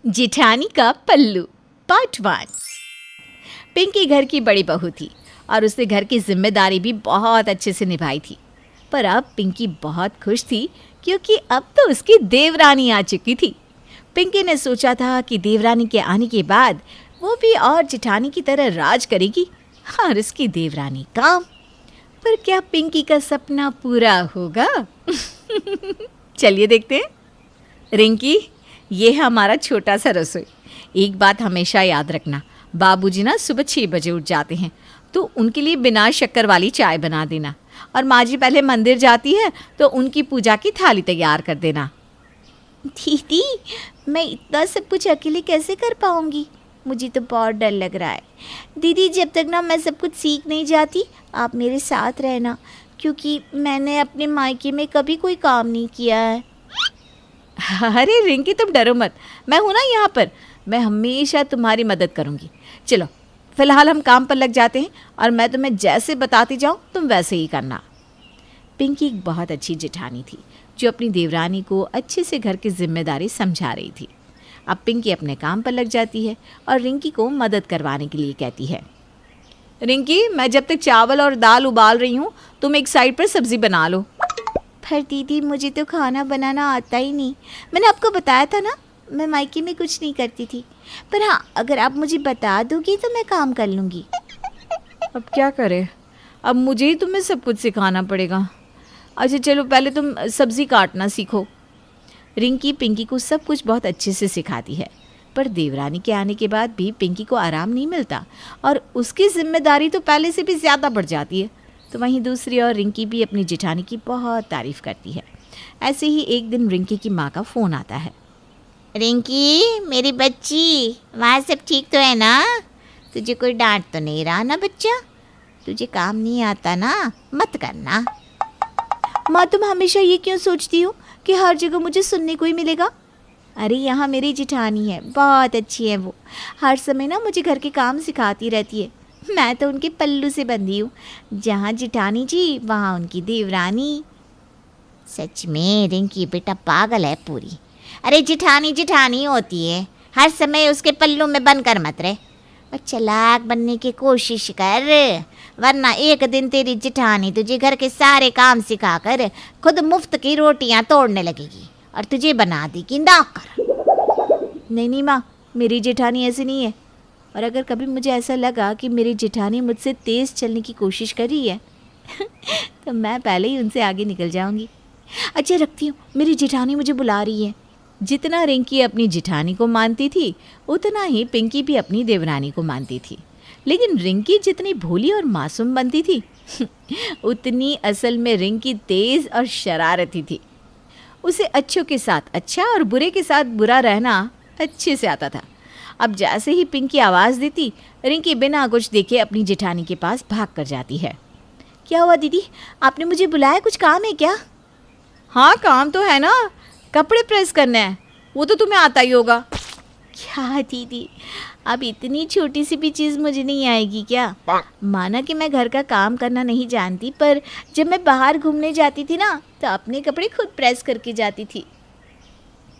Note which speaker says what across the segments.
Speaker 1: जेठानी का पल्लू पार्ट 1। पिंकी घर की बड़ी बहू थी और उसने घर की जिम्मेदारी भी बहुत अच्छे से निभाई थी। पर अब पिंकी बहुत खुश थी क्योंकि अब तो उसकी देवरानी आ चुकी थी। पिंकी ने सोचा था कि देवरानी के आने के बाद वो भी और जेठानी की तरह राज करेगी और उसकी देवरानी काम। पर क्या पिंकी का सपना पूरा होगा? चलिए देखते हैं। रिंकी, ये है हमारा छोटा सा रसोई। एक बात हमेशा याद रखना, बाबूजी ना सुबह 6 बजे उठ जाते हैं, तो उनके लिए बिना शक्कर वाली चाय बना देना। और माँ जी पहले मंदिर जाती है तो उनकी पूजा की थाली तैयार कर देना।
Speaker 2: दीदी, मैं इतना सब कुछ अकेले कैसे कर पाऊंगी? मुझे तो बहुत डर लग रहा है। दीदी, जब तक ना मैं सब कुछ सीख नहीं जाती, आप मेरे साथ रहना, क्योंकि मैंने अपने मायके में कभी कोई काम नहीं किया है।
Speaker 1: अरे रिंकी, तुम डरो मत, मैं हूँ ना यहाँ पर। मैं हमेशा तुम्हारी मदद करूँगी। चलो फिलहाल हम काम पर लग जाते हैं और मैं तुम्हें जैसे बताती जाऊँ तुम वैसे ही करना। पिंकी एक बहुत अच्छी जेठानी थी जो अपनी देवरानी को अच्छे से घर की जिम्मेदारी समझा रही थी। अब पिंकी अपने काम पर लग जाती है और रिंकी को मदद करवाने के लिए कहती है, रिंकी, मैं जब तक चावल और दाल उबाल रही हूँ तुम एक साइड पर सब्ज़ी बना लो।
Speaker 2: पर दीदी, मुझे तो खाना बनाना आता ही नहीं। मैंने आपको बताया था ना, मैं मायके में कुछ नहीं करती थी। पर हाँ, अगर आप मुझे बता दोगी तो मैं काम कर लूँगी।
Speaker 1: अब क्या करें, अब मुझे ही तुम्हें सब कुछ सिखाना पड़ेगा। अच्छा चलो, पहले तुम सब्ज़ी काटना सीखो। रिंकी पिंकी को सब कुछ बहुत अच्छे से सिखाती है, पर देवरानी के आने के बाद भी पिंकी को आराम नहीं मिलता और उसकी जिम्मेदारी तो पहले से भी ज़्यादा बढ़ जाती है। तो वहीं दूसरी ओर रिंकी भी अपनी जेठानी की बहुत तारीफ़ करती है। ऐसे ही एक दिन रिंकी की माँ का फ़ोन आता है।
Speaker 2: रिंकी, मेरी बच्ची, वहाँ सब ठीक तो है ना? तुझे कोई डांट तो नहीं रहा ना बच्चा? तुझे काम नहीं आता ना, मत करना। माँ, तुम हमेशा ये क्यों सोचती हो कि हर जगह मुझे सुनने को ही मिलेगा? अरे यहाँ मेरी जेठानी है, बहुत अच्छी है वो। हर समय ना मुझे घर के काम सिखाती रहती है। मैं तो उनके पल्लू से बंधी हूँ। जहाँ जेठानी जी वहाँ उनकी देवरानी। सच में रिंकी बेटा पागल है पूरी। अरे जेठानी जेठानी होती है, हर समय उसके पल्लू में बनकर मत रहे और चालाक बनने की कोशिश कर, वरना एक दिन तेरी जेठानी तुझे घर के सारे काम सिखाकर खुद मुफ्त की रोटियां तोड़ने लगेगी और तुझे बना देगी नौकर।
Speaker 1: नहीं माँ, मेरी जेठानी ऐसी नहीं है। और अगर कभी मुझे ऐसा लगा कि मेरी जेठानी मुझसे तेज़ चलने की कोशिश कर रही है तो मैं पहले ही उनसे आगे निकल जाऊंगी। अच्छा रखती हूँ, मेरी जेठानी मुझे बुला रही है। जितना रिंकी अपनी जेठानी को मानती थी उतना ही पिंकी भी अपनी देवरानी को मानती थी। लेकिन रिंकी जितनी भोली और मासूम बनती थी उतनी असल में रिंकी तेज़ और शरारती थी। उसे अच्छों के साथ अच्छा और बुरे के साथ बुरा रहना अच्छे से आता था। अब जैसे ही पिंकी आवाज़ देती, रिंकी बिना कुछ देखे अपनी जेठानी के पास भाग कर जाती है।
Speaker 2: क्या हुआ दीदी, आपने मुझे बुलाया? कुछ काम है क्या?
Speaker 1: हाँ काम तो है ना, कपड़े प्रेस करने हैं, वो तो तुम्हें आता ही होगा।
Speaker 2: क्या दीदी, अब इतनी छोटी सी भी चीज़ मुझे नहीं आएगी क्या? माना कि मैं घर का काम करना नहीं जानती, पर जब मैं बाहर घूमने जाती थी ना तो अपने कपड़े खुद प्रेस करके जाती थी।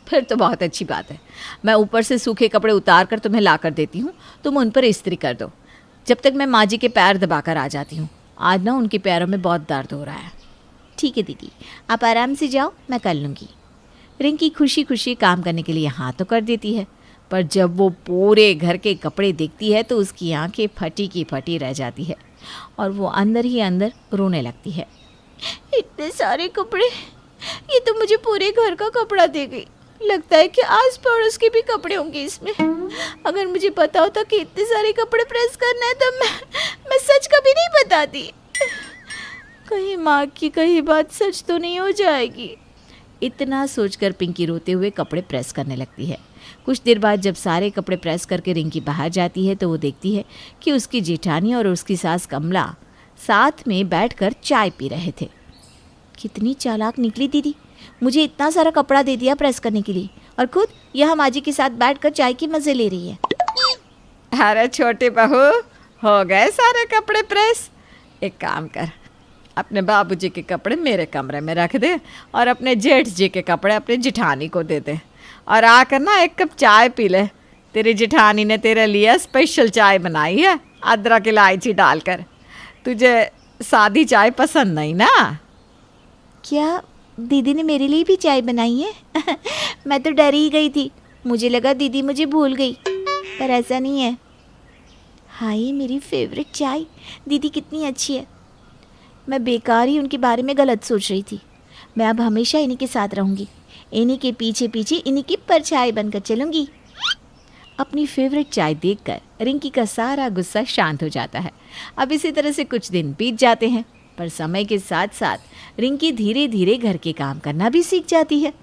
Speaker 1: फिर तो बहुत अच्छी बात है। मैं ऊपर से सूखे कपड़े उतार कर तुम्हें ला कर देती हूँ, तुम उन पर इस्त्री कर दो, जब तक मैं माँ जी के पैर दबाकर आ जाती हूँ। आज ना उनके पैरों में बहुत दर्द हो रहा है।
Speaker 2: ठीक है दीदी, आप आराम से जाओ, मैं कर लूँगी।
Speaker 1: रिंकी खुशी खुशी काम करने के लिए हाँ तो कर देती है, पर जब वो पूरे घर के कपड़े देखती है तो उसकी आंखें फटी की फटी रह जाती है और वो अंदर ही अंदर रोने लगती है।
Speaker 2: इतने सारे कपड़े, ये तो मुझे पूरे घर का कपड़ा दे गई। लगता है कि आस पड़ोस के भी कपड़े होंगे इसमें। अगर मुझे पता होता कि इतने सारे कपड़े प्रेस करना है तो मैं सच कभी नहीं बताती।
Speaker 1: कहीं माँ की कही बात सच तो नहीं हो जाएगी। इतना सोचकर पिंकी रोते हुए कपड़े प्रेस करने लगती है। कुछ देर बाद जब सारे कपड़े प्रेस करके रिंकी बाहर जाती है तो वो देखती है कि उसकी जेठानी और उसकी सास कमला साथ में बैठकर चाय पी रहे थे।
Speaker 2: कितनी चालाक निकली दीदी, मुझे इतना सारा कपड़ा दे दिया प्रेस करने के लिए और खुद यहाँ माँ जी के साथ बैठकर चाय की मज़े ले रही है।
Speaker 1: अरे छोटी बहू, हो गए सारे कपड़े प्रेस? एक काम कर, अपने बाबूजी के कपड़े मेरे कमरे में रख दे और अपने जेठ जी के कपड़े अपने जेठानी को दे दे। और आकर ना एक कप चाय पी ले। तेरी जेठानी ने तेरे लिए स्पेशल चाय बनाई है, अदरक इलायची डालकर। तुझे सादी चाय पसंद नहीं ना?
Speaker 2: क्या दीदी ने मेरे लिए भी चाय बनाई है? मैं तो डर ही गई थी, मुझे लगा दीदी मुझे भूल गई, पर ऐसा नहीं है। हाय मेरी फेवरेट चाय, दीदी कितनी अच्छी है। मैं बेकार ही उनके बारे में गलत सोच रही थी। मैं अब हमेशा इन्हीं के साथ रहूँगी, इन्हीं के पीछे पीछे इन्हीं की परछाई बनकर चलूँगी।
Speaker 1: अपनी फेवरेट चाय देखकर रिंकी का सारा गुस्सा शांत हो जाता है। अब इसी तरह से कुछ दिन बीत जाते हैं, पर समय के साथ साथ रिंकी धीरे धीरे घर के काम करना भी सीख जाती है।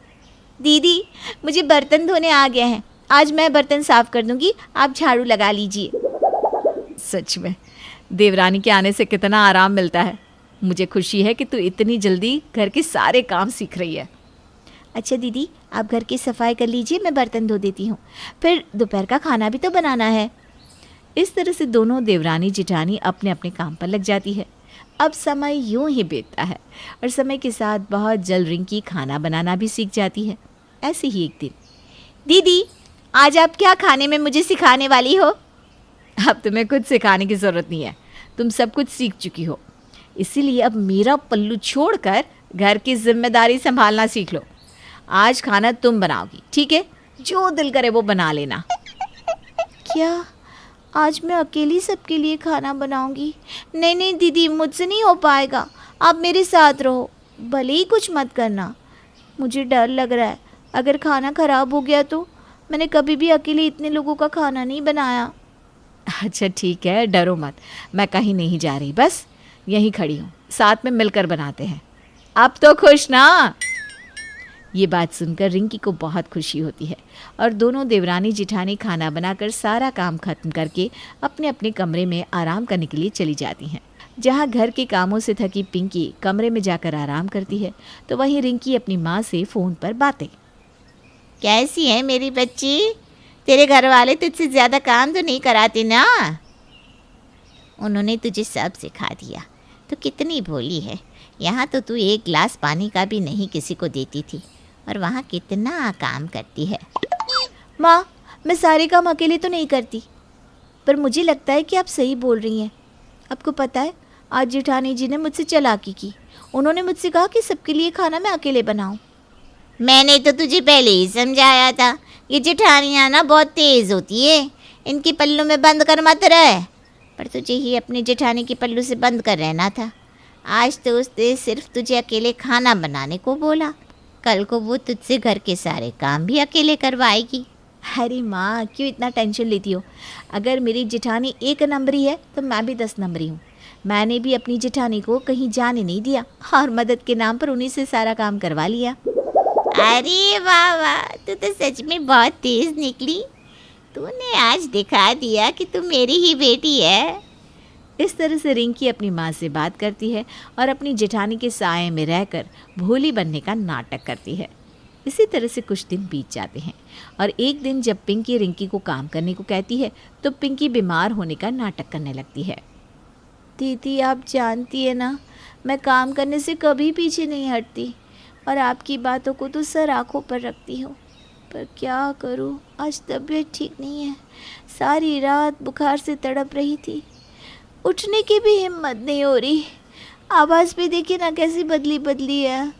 Speaker 2: दीदी मुझे बर्तन धोने आ गए हैं, आज मैं बर्तन साफ कर दूँगी, आप झाड़ू लगा लीजिए।
Speaker 1: सच में देवरानी के आने से कितना आराम मिलता है। मुझे खुशी है कि तू इतनी जल्दी घर के सारे काम सीख रही है।
Speaker 2: अच्छा दीदी आप घर की सफाई कर लीजिए, मैं बर्तन धो देती हूँ, फिर दोपहर का खाना भी तो बनाना है।
Speaker 1: इस तरह से दोनों देवरानी जेठानी अपने अपने काम पर लग जाती है। अब समय यूं ही बीतता है और समय के साथ बहुत जल्द रिंकी खाना बनाना भी सीख जाती है। ऐसे ही एक दिन,
Speaker 2: दीदी आज आप क्या खाने में मुझे सिखाने वाली हो?
Speaker 1: अब तुम्हें कुछ सिखाने की ज़रूरत नहीं है, तुम सब कुछ सीख चुकी हो। इसीलिए अब मेरा पल्लू छोड़कर घर की जिम्मेदारी संभालना सीख लो। आज खाना तुम बनाओगी, ठीक है? जो दिल करे वो बना लेना।
Speaker 2: क्या आज मैं अकेली सबके लिए खाना बनाऊंगी? नहीं नहीं दीदी मुझसे नहीं हो पाएगा, आप मेरे साथ रहो, भले ही कुछ मत करना। मुझे डर लग रहा है, अगर खाना ख़राब हो गया तो। मैंने कभी भी अकेले इतने लोगों का खाना नहीं बनाया।
Speaker 1: अच्छा ठीक है, डरो मत, मैं कहीं नहीं जा रही, बस यहीं खड़ी हूँ, साथ में मिलकर बनाते हैं। अब तो खुश ना? ये बात सुनकर रिंकी को बहुत खुशी होती है और दोनों देवरानी जिठानी खाना बनाकर सारा काम खत्म करके अपने अपने कमरे में आराम करने के लिए चली जाती हैं। जहाँ घर के कामों से थकी पिंकी कमरे में जाकर आराम करती है, तो वहीं रिंकी अपनी माँ से फ़ोन पर बातें।
Speaker 2: कैसी है मेरी बच्ची? तेरे घर वाले तुझसे ज़्यादा काम तो नहीं कराते ना? उन्होंने तुझे सब सिखा दिया, तो कितनी भोली है। यहाँ तो तू एक गिलास पानी का भी नहीं किसी को देती थी, और वहाँ कितना काम करती है। माँ मैं सारे काम अकेले तो नहीं करती, पर मुझे लगता है कि आप सही बोल रही हैं। आपको पता है आज जेठानी जी ने मुझसे चालाकी की, उन्होंने मुझसे कहा कि सबके लिए खाना मैं अकेले बनाऊं। मैंने तो तुझे पहले ही समझाया था, ये जेठानियाँ ना बहुत तेज़ होती है, इनके पल्लू में बंद कर मत रहे। पर तुझे ही अपनी जेठानी के पल्लू से बंद कर रहना था। आज तो उसने सिर्फ तुझे अकेले खाना बनाने को बोला, कल को वो तुझसे घर के सारे काम भी अकेले करवाएगी। अरे माँ क्यों इतना टेंशन लेती हो? अगर मेरी जेठानी 1 नंबरी है तो मैं भी 10 नंबरी हूँ। मैंने भी अपनी जेठानी को कहीं जाने नहीं दिया और मदद के नाम पर उन्हीं से सारा काम करवा लिया। अरे वाह वाह, तू तो सच में बहुत तेज़ निकली। तूने आज दिखा दिया कि तू मेरी ही बेटी है।
Speaker 1: इस तरह से रिंकी अपनी माँ से बात करती है और अपनी जेठानी के साए में रहकर भोली बनने का नाटक करती है। इसी तरह से कुछ दिन बीत जाते हैं और एक दिन जब पिंकी रिंकी को काम करने को कहती है, तो पिंकी बीमार होने का नाटक करने लगती है।
Speaker 2: दीदी आप जानती है ना, मैं काम करने से कभी पीछे नहीं हटती और आपकी बातों को तो सर आँखों पर रखती हूँ, पर क्या करूँ, आज तबीयत ठीक नहीं है। सारी रात बुखार से तड़प रही थी, उठने की भी हिम्मत नहीं हो रही। आवाज़ भी देखिए ना कैसी बदली बदली है।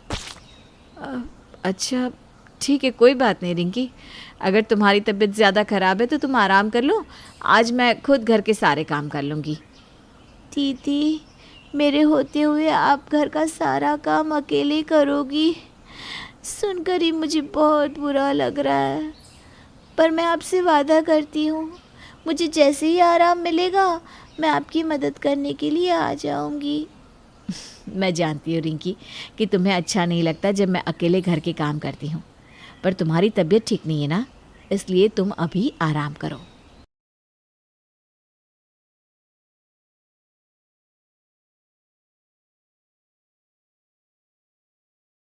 Speaker 1: अच्छा ठीक है, कोई बात नहीं रिंकी, अगर तुम्हारी तबीयत ज़्यादा ख़राब है तो तुम आराम कर लो, आज मैं खुद घर के सारे काम कर लूँगी।
Speaker 2: दीदी मेरे होते हुए आप घर का सारा काम अकेले करोगी, सुनकर ही मुझे बहुत बुरा लग रहा है। पर मैं आपसे वादा करती हूँ, मुझे जैसे ही आराम मिलेगा मैं आपकी मदद करने के लिए आ जाऊँगी।
Speaker 1: मैं जानती हूँ रिंकी कि तुम्हें अच्छा नहीं लगता जब मैं अकेले घर के काम करती हूँ, पर तुम्हारी तबीयत ठीक नहीं है ना, इसलिए तुम अभी आराम करो।